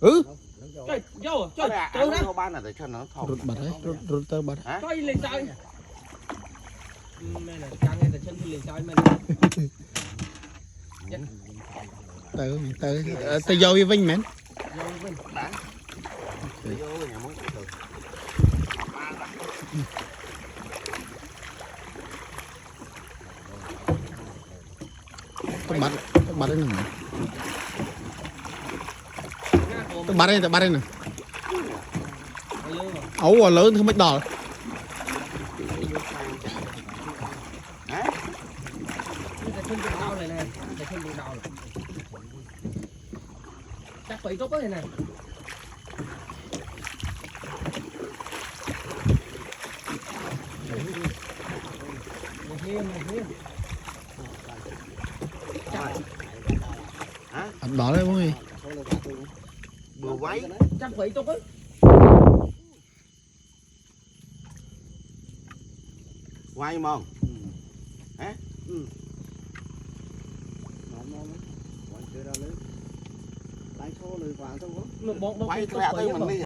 Ừ. Trời, vô, trời, Trời trời đó. nó bán là để cho nó thòng. Rút bật đấy, rút tơ bật. Trời lên trời. Mày là càng nghe là chân thì lên trời mày. Tơ dâu với vinh mến. Vô bên. Bán. Để vô nhà muốn được. Tơ bật đấy nè. Tơ bật đây nè. Ấu lớn thì mới đỏ. Hả? Cái chân bị đau này nè, cái chân bị đau. Chắc phải tốt cái này. Đỏ đấy bố ơi. Bừa váy. Chắc phải tốt ấy. Quay mong. Hả? Nó bóng Quay ra tới mình đi.